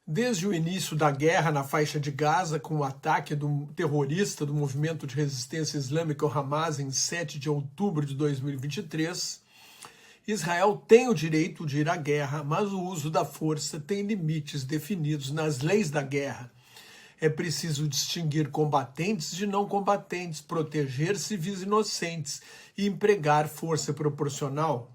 Desde o início da guerra na faixa de Gaza, com o ataque terrorista do movimento de resistência islâmica, o Hamas, em 7 de outubro de 2023, Israel tem o direito de ir à guerra, mas o uso da força tem limites definidos nas leis da guerra. É preciso distinguir combatentes de não combatentes, proteger civis inocentes e empregar força proporcional.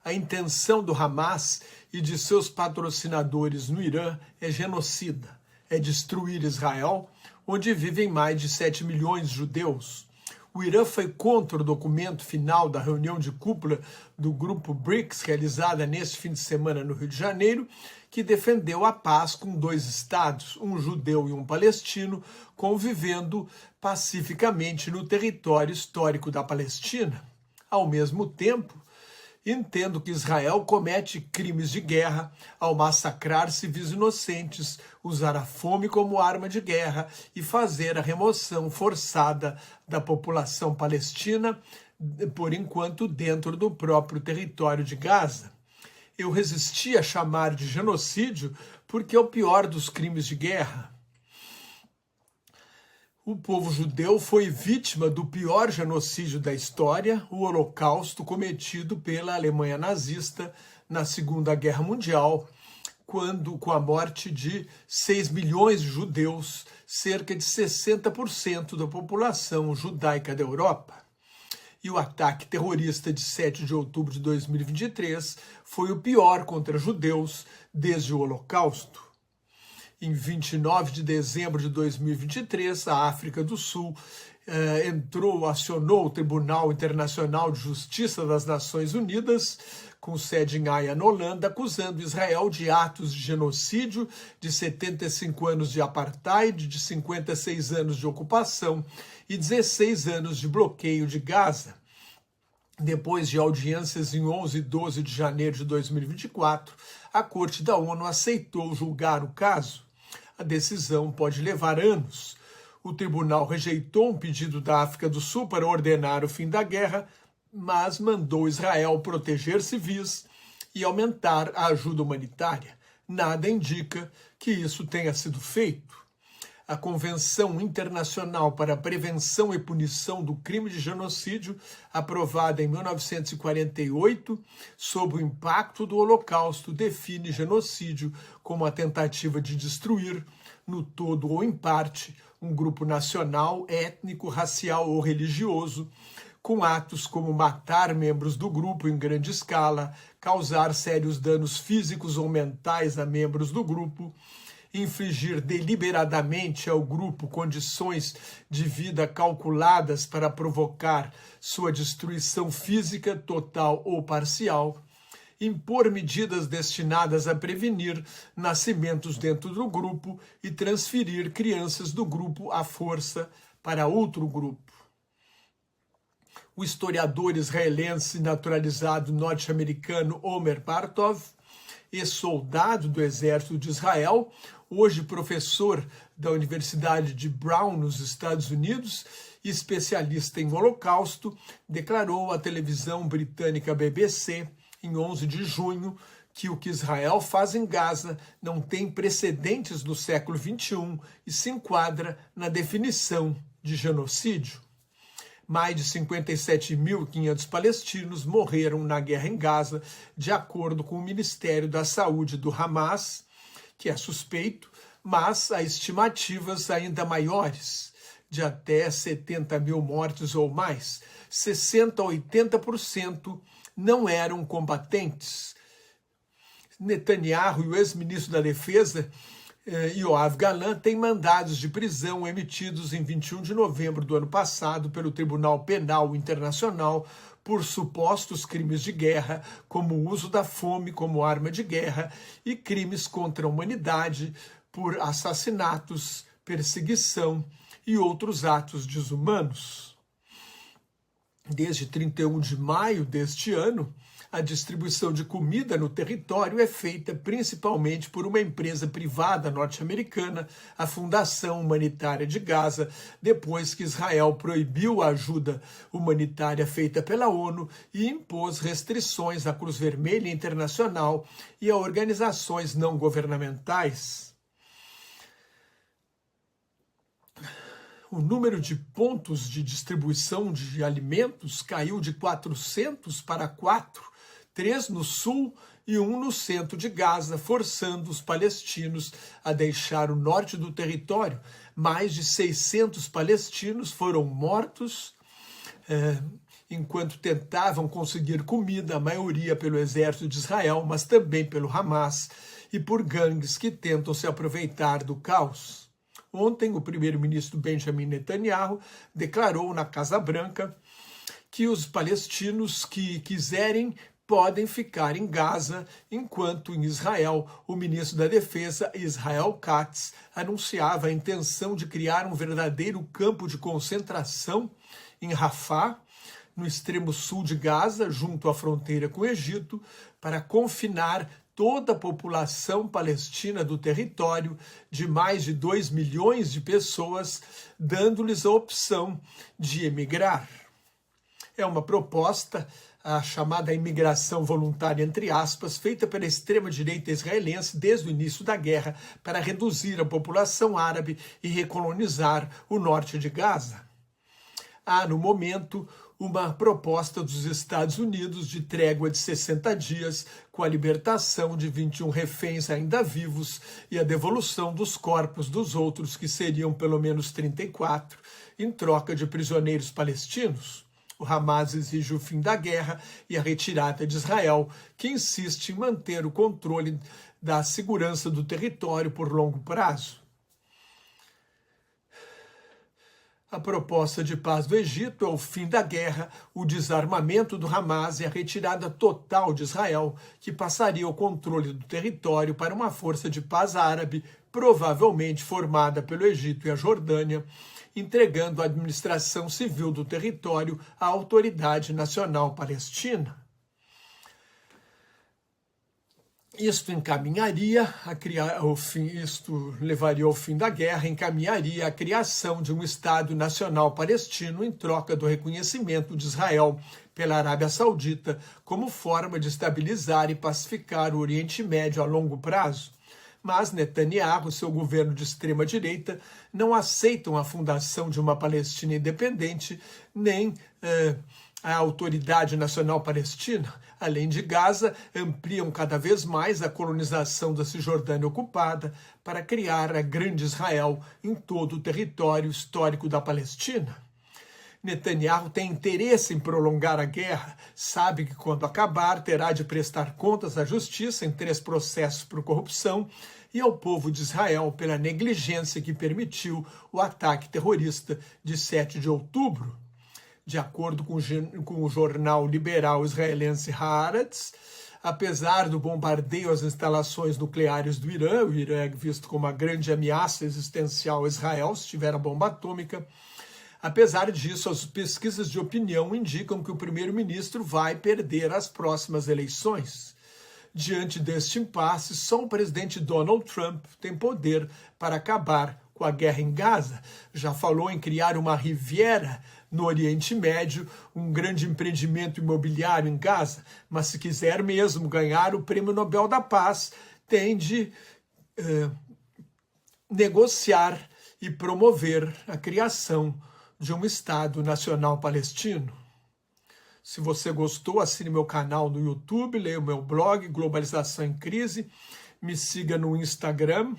A intenção do Hamas e de seus patrocinadores no Irã é genocida, é destruir Israel, onde vivem mais de 7 milhões de judeus. O Irã foi contra o documento final da reunião de cúpula do grupo BRICS, realizada neste fim de semana no Rio de Janeiro, que defendeu a paz com 2 estados, um judeu e um palestino, convivendo pacificamente no território histórico da Palestina. Ao mesmo tempo, entendo que Israel comete crimes de guerra ao massacrar civis inocentes, usar a fome como arma de guerra e fazer a remoção forçada da população palestina, por enquanto dentro do próprio território de Gaza. Eu resisti a chamar de genocídio porque é o pior dos crimes de guerra. O povo judeu foi vítima do pior genocídio da história, o Holocausto, cometido pela Alemanha nazista na Segunda Guerra Mundial, quando, com a morte de 6 milhões de judeus, cerca de 60% da população judaica da Europa. E o ataque terrorista de 7 de outubro de 2023 foi o pior contra judeus desde o Holocausto. Em 29 de dezembro de 2023, a África do Sul acionou o Tribunal Internacional de Justiça das Nações Unidas, com sede em Haia, na Holanda, acusando Israel de atos de genocídio, de 75 anos de apartheid, de 56 anos de ocupação e 16 anos de bloqueio de Gaza. Depois de audiências em 11 e 12 de janeiro de 2024, a Corte da ONU aceitou julgar o caso. A decisão pode levar anos. O tribunal rejeitou um pedido da África do Sul para ordenar o fim da guerra, mas mandou Israel proteger civis e aumentar a ajuda humanitária. Nada indica que isso tenha sido feito. A Convenção Internacional para a Prevenção e Punição do Crime de Genocídio, aprovada em 1948, sob o impacto do Holocausto, define genocídio como a tentativa de destruir, no todo ou em parte, um grupo nacional, étnico, racial ou religioso, com atos como matar membros do grupo em grande escala, causar sérios danos físicos ou mentais a membros do grupo, infligir deliberadamente ao grupo condições de vida calculadas para provocar sua destruição física total ou parcial, impor medidas destinadas a prevenir nascimentos dentro do grupo e transferir crianças do grupo à força para outro grupo. O historiador israelense naturalizado norte-americano Omer Bartov, ex-soldado do Exército de Israel, hoje professor da Universidade de Brown, nos Estados Unidos, e especialista em Holocausto, declarou à televisão britânica BBC, em 11 de junho, que o que Israel faz em Gaza não tem precedentes no século XXI e se enquadra na definição de genocídio. Mais de 57.500 palestinos morreram na guerra em Gaza, de acordo com o Ministério da Saúde do Hamas, que é suspeito, mas há estimativas ainda maiores, de até 70 mil mortes ou mais. 60% a 80% não eram combatentes. Netanyahu e o ex-ministro da Defesa, Yoav Gallant, têm mandados de prisão emitidos em 21 de novembro do ano passado pelo Tribunal Penal Internacional por supostos crimes de guerra, como o uso da fome como arma de guerra e crimes contra a humanidade por assassinatos, perseguição e outros atos desumanos. Desde 31 de maio deste ano, a distribuição de comida no território é feita principalmente por uma empresa privada norte-americana, a Fundação Humanitária de Gaza, depois que Israel proibiu a ajuda humanitária feita pela ONU e impôs restrições à Cruz Vermelha Internacional e a organizações não governamentais. o número de pontos de distribuição de alimentos caiu de 400 para 4, 3 no sul e 1 no centro de Gaza, forçando os palestinos a deixar o norte do território. Mais de 600 palestinos foram mortos enquanto tentavam conseguir comida, a maioria pelo exército de Israel, mas também pelo Hamas e por gangues que tentam se aproveitar do caos. Ontem, o primeiro-ministro Benjamin Netanyahu declarou na Casa Branca que os palestinos que quiserem podem ficar em Gaza, enquanto em Israel, o ministro da Defesa, Israel Katz, anunciava a intenção de criar um verdadeiro campo de concentração em Rafah, no extremo sul de Gaza, junto à fronteira com o Egito, para confinar toda a população palestina do território, de mais de 2 milhões de pessoas, dando-lhes a opção de emigrar. É uma proposta, a chamada imigração voluntária, entre aspas, feita pela extrema-direita israelense desde o início da guerra para reduzir a população árabe e recolonizar o norte de Gaza. Há, no momento, uma proposta dos Estados Unidos de trégua de 60 dias, com a libertação de 21 reféns ainda vivos e a devolução dos corpos dos outros, que seriam pelo menos 34, em troca de prisioneiros palestinos. O Hamas exige o fim da guerra e a retirada de Israel, que insiste em manter o controle da segurança do território por longo prazo. A proposta de paz do Egito é o fim da guerra, o desarmamento do Hamas e a retirada total de Israel, que passaria o controle do território para uma força de paz árabe, provavelmente formada pelo Egito e a Jordânia, entregando a administração civil do território à Autoridade Nacional Palestina. Isto levaria ao fim da guerra, encaminharia a criação de um Estado Nacional Palestino em troca do reconhecimento de Israel pela Arábia Saudita como forma de estabilizar e pacificar o Oriente Médio a longo prazo. Mas Netanyahu e seu governo de extrema-direita não aceitam a fundação de uma Palestina independente, nem a Autoridade Nacional Palestina. Além de Gaza, ampliam cada vez mais a colonização da Cisjordânia ocupada para criar a Grande Israel em todo o território histórico da Palestina. Netanyahu tem interesse em prolongar a guerra, sabe que quando acabar terá de prestar contas à justiça em 3 processos por corrupção e ao povo de Israel pela negligência que permitiu o ataque terrorista de 7 de outubro. De acordo com o jornal liberal israelense Haaretz, apesar do bombardeio às instalações nucleares do Irã, o Irã é visto como uma grande ameaça existencial a Israel se tiver a bomba atômica. Apesar disso, as pesquisas de opinião indicam que o primeiro-ministro vai perder as próximas eleições. Diante deste impasse, só o presidente Donald Trump tem poder para acabar com a guerra em Gaza. Já falou em criar uma Riviera no Oriente Médio, um grande empreendimento imobiliário em Gaza, mas se quiser mesmo ganhar o Prêmio Nobel da Paz, tem de negociar e promover a criação de um Estado Nacional Palestino. Se você gostou, assine meu canal no YouTube, leia o meu blog Globalização em Crise, me siga no Instagram,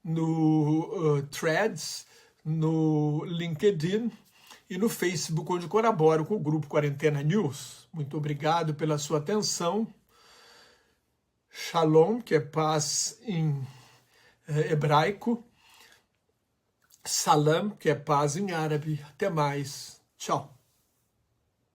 no Threads, no LinkedIn e no Facebook, onde colaboro com o Grupo Quarentena News. Muito obrigado pela sua atenção. Shalom, que é paz em hebraico. Salam, que é paz em árabe. Até mais. Tchau.